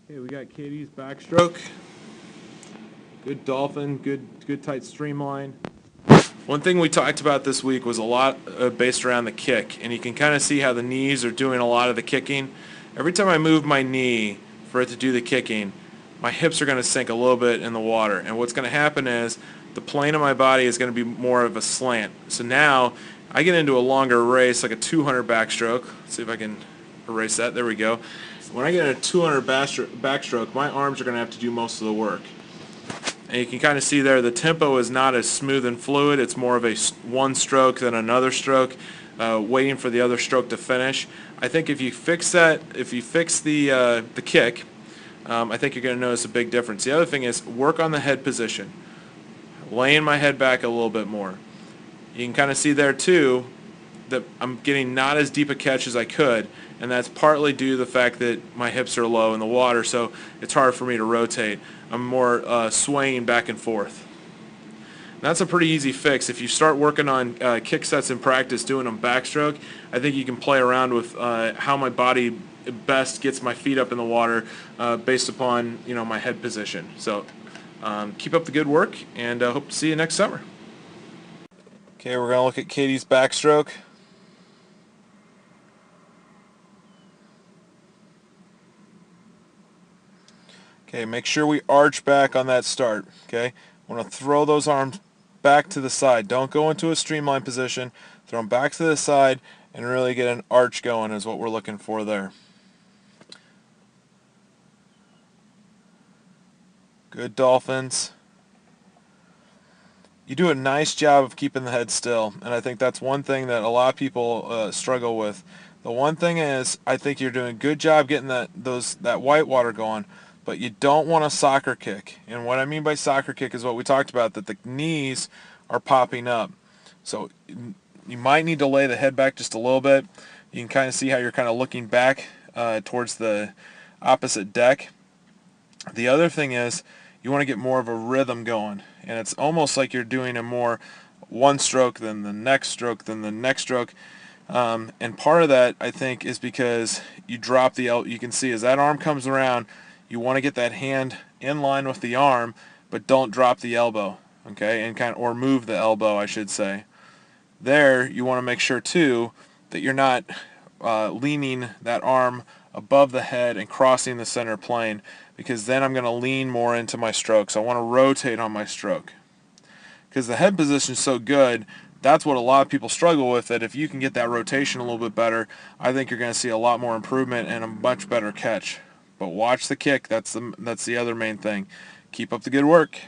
Okay, we got Katy's backstroke. Good dolphin, good tight streamline. One thing we talked about this week was a lot based around the kick, and you can kind of see how the knees are doing a lot of the kicking. Every time I move my knee for it to do the kicking, my hips are going to sink a little bit in the water, and what's going to happen is the plane of my body is going to be more of a slant. So now I get into a longer race, like a 200 backstroke. Let's see if I can erase that. There we go. When I get in a 200 backstroke, my arms are going to have to do most of the work. And you can kind of see there the tempo is not as smooth and fluid. It's more of a one stroke then another stroke, waiting for the other stroke to finish. I think if you fix that, if you fix the kick, I think you're going to notice a big difference. The other thing is work on the head position, laying my head back a little bit more. You can kind of see there too that I'm getting not as deep a catch as I could, and that's partly due to the fact that my hips are low in the water, so it's hard for me to rotate. I'm more swaying back and forth. And that's a pretty easy fix. If you start working on kick sets in practice, doing them backstroke, I think you can play around with how my body best gets my feet up in the water based upon my head position. So keep up the good work, and hope to see you next summer. Okay, we're going to look at Katy's backstroke. Okay, make sure we arch back on that start. Okay, I want to throw those arms back to the side. Don't go into a streamline position. Throw them back to the side and really get an arch going is what we're looking for there. Good dolphins. You do a nice job of keeping the head still, and I think that's one thing that a lot of people struggle with. The one thing is, I think you're doing a good job getting that whitewater going, but you don't want a soccer kick. And what I mean by soccer kick is what we talked about, that the knees are popping up. So you might need to lay the head back just a little bit. You can kind of see how you're kind of looking back towards the opposite deck. The other thing is you want to get more of a rhythm going, and it's almost like you're doing a more one stroke than the next stroke than the next stroke. And part of that, I think, is because you drop the elbow. You can see as that arm comes around, you want to get that hand in line with the arm, but don't drop the elbow, okay? And or move the elbow, I should say. There, you want to make sure too that you're not leaning that arm above the head and crossing the center plane, because then I'm going to lean more into my stroke. So I want to rotate on my stroke. Because the head position is so good, that's what a lot of people struggle with, that if you can get that rotation a little bit better, I think you're going to see a lot more improvement and a much better catch. But watch the kick. That's the other main thing. Keep up the good work.